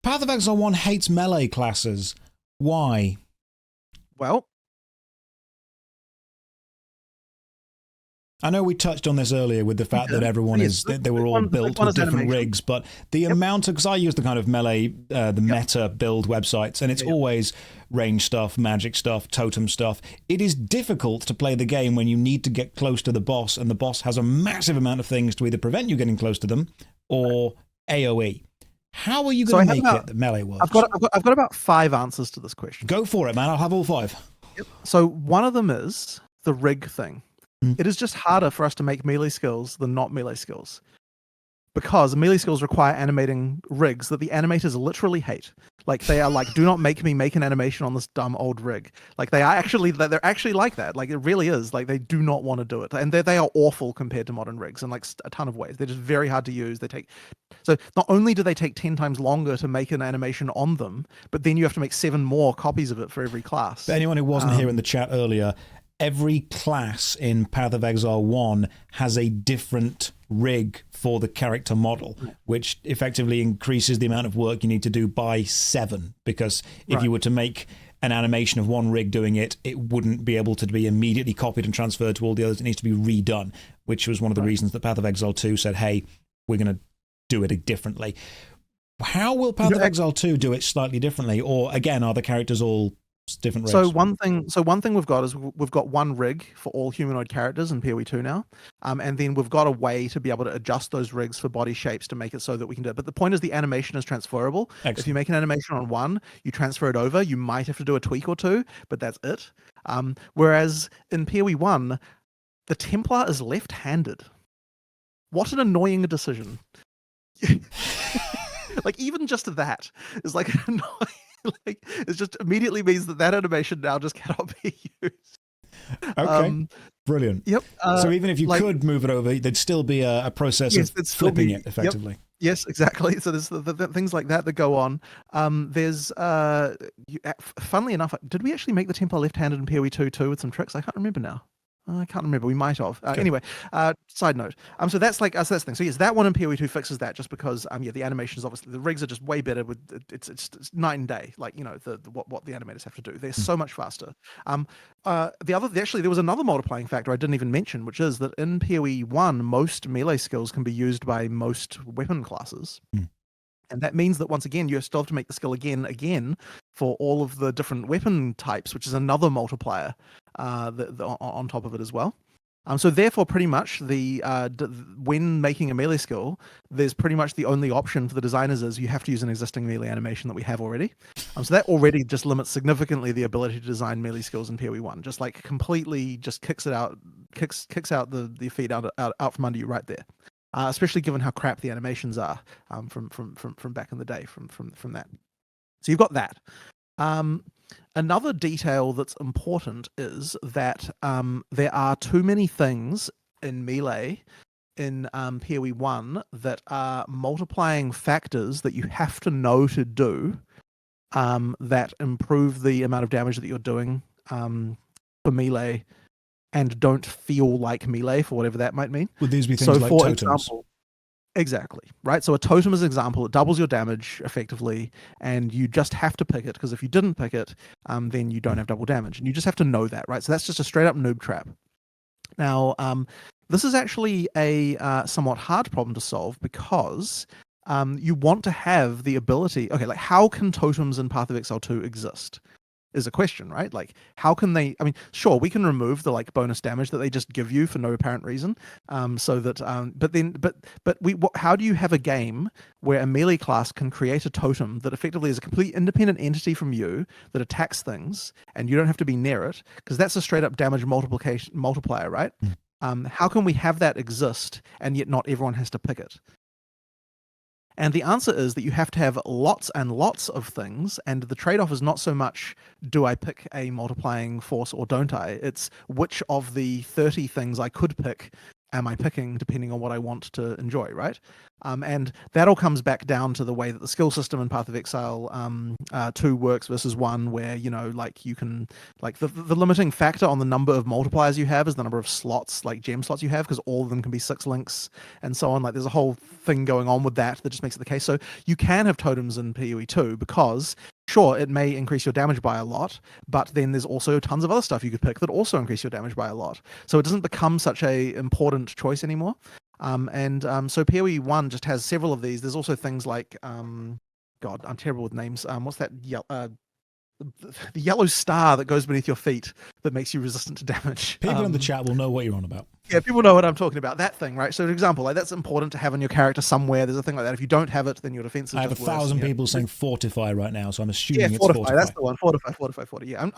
Path of Exile 1 hates melee classes. Why? Well, I know we touched on this earlier with the fact that everyone they were all built with different rigs, but the amount of, because I use the kind of melee, the meta build websites, and it's always range stuff, magic stuff, totem stuff. It is difficult to play the game when you need to get close to the boss, and the boss has a massive amount of things to either prevent you getting close to them or AoE. How are you going to make it that melee works? I've got about 5 answers to this question. Go for it, man. I'll have all 5. Yep. So one of them is the rig thing. It is just harder for us to make melee skills than not melee skills, because melee skills require animating rigs that the animators literally hate. Like, they are like, do not make me make an animation on this dumb old rig. Like, they're actually like that. Like, it really is. Like, they do not want to do it, and they are awful compared to modern rigs in like a ton of ways. They're just very hard to use. So not only do they take 10 times longer to make an animation on them, but then you have to make 7 more copies of it for every class. For anyone who wasn't here in the chat earlier, every class in Path of Exile 1 has a different rig for the character model, which effectively increases the amount of work you need to do by 7, because if you were to make an animation of one rig doing it, it wouldn't be able to be immediately copied and transferred to all the others. It needs to be redone, which was one of the reasons that Path of Exile 2 said, hey, we're going to do it differently. How will Path of Exile 2 do it slightly differently? Or, again, are the characters all different rigs? So one thing we've got is we've got one rig for all humanoid characters in PoE 2 now, and then we've got a way to be able to adjust those rigs for body shapes to make it so that we can do it. But the point is, the animation is transferable. Excellent. If you make an animation on one, you transfer it over. You might have to do a tweak or two, but that's it. Whereas in PoE 1, the Templar is left-handed. What an annoying decision! Like, even just that is like annoying. Like, it just immediately means that animation now just cannot be used. Okay, brilliant. Yep. So even if you could move it over, there'd still be a process of flipping it effectively. Yep. Yes, exactly. So there's the things like that go on. There's funnily enough, did we actually make the Templar left-handed in PoE 2 too with some tricks? I can't remember now. I can't remember. We might have. Anyway, side note. So that's that's the thing. So yes, that one in PoE 2 fixes that, just because the animations, obviously the rigs are just way better. With it's night and day. Like, what the animators have to do. They're so much faster. There was another multiplying factor I didn't even mention, which is that in PoE 1, most melee skills can be used by most weapon classes. And that means that, once again, you still have to make the skill again for all of the different weapon types, which is another multiplier on top of it as well. So therefore, pretty much when making a melee skill, there's pretty much the only option for the designers is you have to use an existing melee animation that we have already. So that already just limits significantly the ability to design melee skills in PoE 1. Just like completely just kicks out the feet out from under you right there. Especially given how crap the animations are from back in the day from that. So you've got that. Another detail that's important is that there are too many things in melee in PoE 1 that are multiplying factors that you have to know to do that improve the amount of damage that you're doing for melee, and don't feel like melee, for whatever that might mean. Would these be things like totems? Example, exactly, right? So a totem is an example. It doubles your damage effectively, and you just have to pick it, because if you didn't pick it, then you don't have double damage, and you just have to know that, right? So that's just a straight up noob trap. Now, this is actually a somewhat hard problem to solve, because you want to have the ability. Okay, like, how can totems in Path of Exile 2 exist? Is a question, right? Like, how can they? I mean, sure, we can remove the bonus damage that they just give you for no apparent reason. So that, how do you have a game where a melee class can create a totem that effectively is a complete independent entity from you that attacks things, and you don't have to be near it, because that's a straight up damage multiplier, right? How can we have that exist and yet not everyone has to pick it? And the answer is that you have to have lots and lots of things, and the trade-off is not so much, do I pick a multiplying force or don't I? It's which of the 30 things I could pick am I picking, depending on what I want to enjoy, right? And that all comes back down to the way that the skill system in Path of Exile 2 works versus 1, where, like you can, like the limiting factor on the number of multipliers you have is the number of slots, like gem slots you have, because all of them can be 6 links and so on. Like there's a whole thing going on with that just makes it the case. So you can have totems in PoE 2 because sure, it may increase your damage by a lot, but then there's also tons of other stuff you could pick that also increase your damage by a lot. So it doesn't become such a important choice anymore. So PoE 1 just has several of these. There's also things like, God, I'm terrible with names. What's that? The yellow star that goes beneath your feet that makes you resistant to damage. People in the chat will know what you're on about. Yeah, people know what I'm talking about. That thing, right? So, for example, like that's important to have on your character somewhere. There's a thing like that. If you don't have it, then your defense is I have just 1,000 worse. people saying fortify right now, so I'm assuming it's fortify. That's the one. Fortify. Yeah.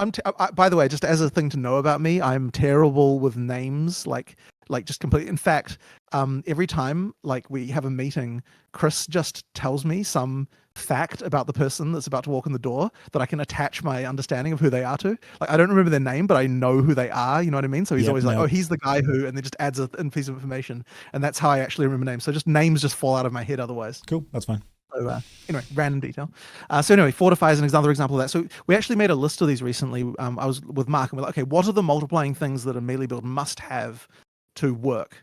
By the way, just as a thing to know about me, I'm terrible with names. Like just completely. In fact, every time like we have a meeting, Chris just tells me some fact about the person that's about to walk in the door that I can attach my understanding of who they are to. Like I don't remember their name, but I know who they are. You know what I mean? So he's always like, "Oh, he's the guy who," and then just adds a piece of information, and that's how I actually remember names. So just names just fall out of my head otherwise. Cool, that's fine. So anyway, random detail. So anyway, Fortify is another example of that. So we actually made a list of these recently. I was with Mark and we're like, okay, what are the multiplying things that a melee build must have to work?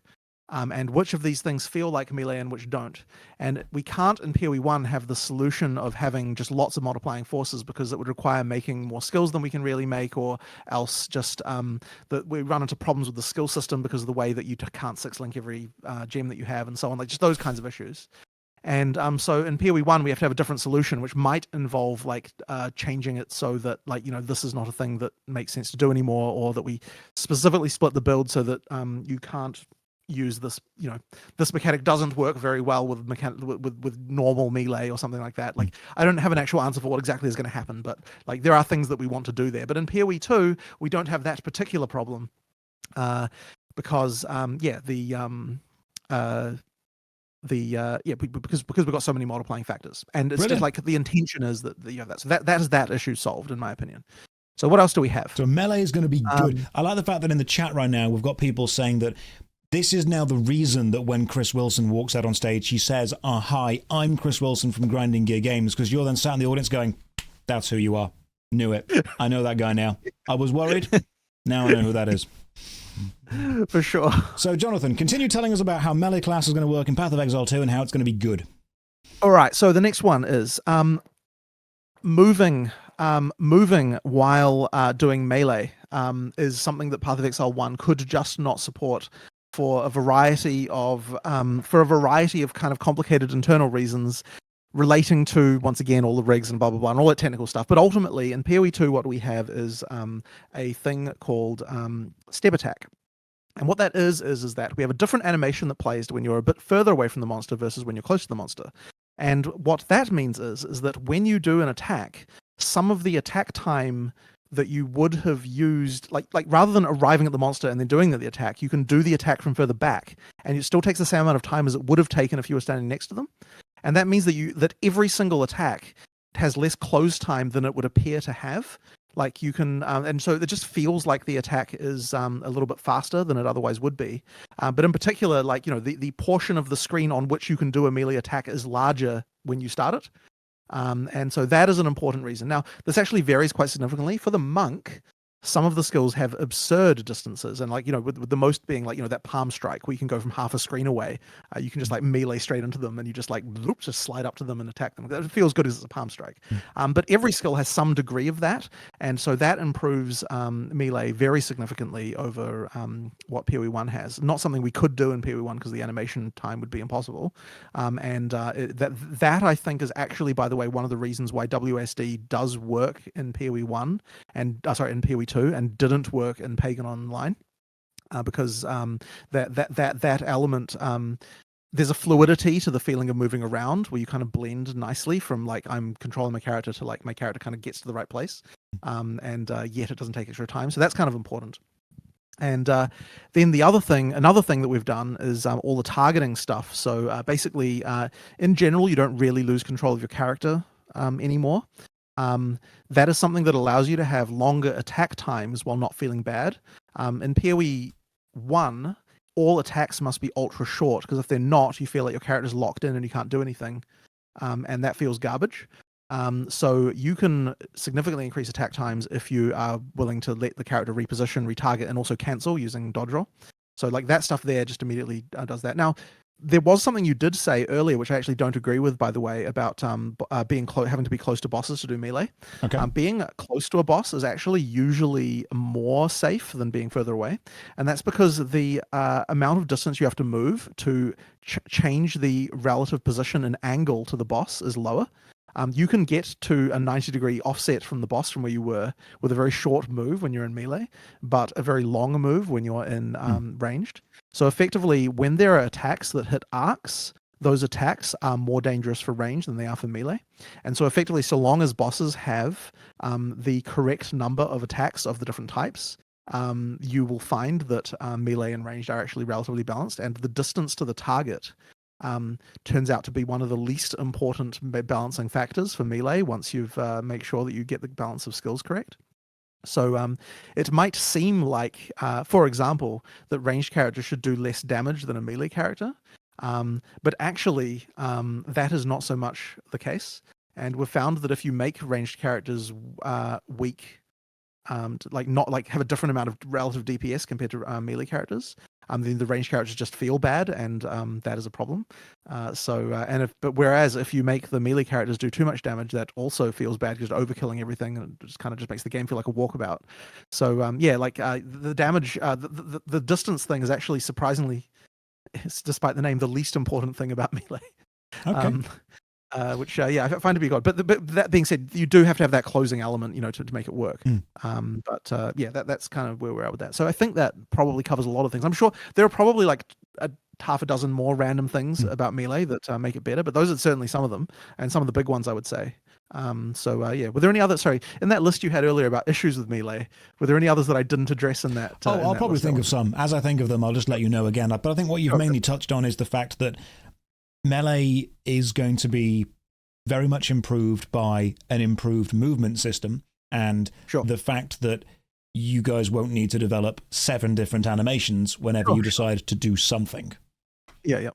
And which of these things feel like melee and which don't. And we can't in PoE 1 have the solution of having just lots of multiplying forces because it would require making more skills than we can really make, or else just that we run into problems with the skill system because of the way that you can't 6-link every gem that you have and so on, like just those kinds of issues. And so in PoE 1 we have to have a different solution, which might involve like changing it so that like this is not a thing that makes sense to do anymore, or that we specifically split the build so that you can't use this, this mechanic doesn't work very well with normal melee or something like that. Like I don't have an actual answer for what exactly is going to happen, but like there are things that we want to do there. But in PoE 2 we don't have that particular problem because because we've got so many multiplying factors, and it's just like the intention is that you have that. So that is that issue solved in my opinion. So what else do we have? So melee is going to be good. I like the fact that in the chat right now we've got people saying that this is now the reason that when Chris Wilson walks out on stage, he says, hi, I'm Chris Wilson from Grinding Gear Games, because you're then sat in the audience going, that's who you are. Knew it. I know that guy now. I was worried. Now I know who that is. For sure. So, Jonathan, continue telling us about how melee class is going to work in Path of Exile 2 and how it's going to be good. All right. So the next one is moving while doing melee is something that Path of Exile 1 could just not support for a variety of kind of complicated internal reasons relating to, once again, all the rigs and blah, blah, blah, and all that technical stuff. But ultimately, in PoE 2, what we have is a thing called step attack. And what that is that we have a different animation that plays when you're a bit further away from the monster versus when you're close to the monster. And what that means is that when you do an attack, some of the attack time that you would have used, like rather than arriving at the monster and then doing the attack, you can do the attack from further back, and it still takes the same amount of time as it would have taken if you were standing next to them. And that means that every single attack has less close time than it would appear to have. Like you can, and so it just feels like the attack is a little bit faster than it otherwise would be. But in particular, like the portion of the screen on which you can do a melee attack is larger when you start it. And so that is an important reason. Now, this actually varies quite significantly. For the monk, some of the skills have absurd distances, and with the most being that palm strike where you can go from half a screen away. You can just melee straight into them, and you just just slide up to them and attack them. It feels good as it's a palm strike. But every skill has some degree of that, and so that improves melee very significantly over what PoE 1 has. Not something we could do in PoE 1 because the animation time would be impossible. That I think is actually, by the way, one of the reasons why WSD does work in PoE 1 and in PoE 2 and didn't work in Pagan Online, because that element, there's a fluidity to the feeling of moving around where you kind of blend nicely from I'm controlling my character to my character kind of gets to the right place, and yet it doesn't take extra time. So that's kind of important. And then another thing that we've done is all the targeting stuff. So basically, in general, you don't really lose control of your character anymore. That is something that allows you to have longer attack times while not feeling bad. In PoE 1, all attacks must be ultra short, because if they're not, you feel like your character's locked in and you can't do anything, and that feels garbage. So you can significantly increase attack times if you are willing to let the character reposition, retarget, and also cancel using dodge roll. So like that stuff there just immediately does that. Now, there was something you did say earlier, which I actually don't agree with, by the way, about having to be close to bosses to do melee. Okay. Being close to a boss is actually usually more safe than being further away. And that's because the amount of distance you have to move to change the relative position and angle to the boss is lower. You can get to a 90-degree offset from the boss from where you were with a very short move when you're in melee, but a very long move when you're in ranged. So effectively, when there are attacks that hit arcs, those attacks are more dangerous for range than they are for melee. And so effectively, so long as bosses have the correct number of attacks of the different types, you will find that melee and ranged are actually relatively balanced, and the distance to the target turns out to be one of the least important balancing factors for melee once you've make sure that you get the balance of skills correct. So it might seem like, for example, that ranged characters should do less damage than a melee character, but actually that is not so much the case. And we've found that if you make ranged characters weak, to have a different amount of relative DPS compared to melee characters, then the ranged characters just feel bad, and that is a problem. Whereas if you make the melee characters do too much damage, that also feels bad because overkilling everything, and it just kind of just makes the game feel like a walkabout. So the damage, the distance thing is actually surprisingly, despite the name, the least important thing about melee. Okay. Which I find to be good. But that being said, you do have to have that closing element, to make it work. That's kind of where we're at with that. So I think that probably covers a lot of things. I'm sure there are probably like a half a dozen more random things about melee that make it better, but those are certainly some of them, and some of the big ones, I would say. Were there any other? Sorry, in that list you had earlier about issues with melee, were there any others that I didn't address in that? I'll probably think of some. As I think of them, I'll just let you know again. But I think what you've mainly touched on is the fact that melee is going to be very much improved by an improved movement system, and the fact that you guys won't need to develop 7 different animations whenever you decide to do something. Yeah.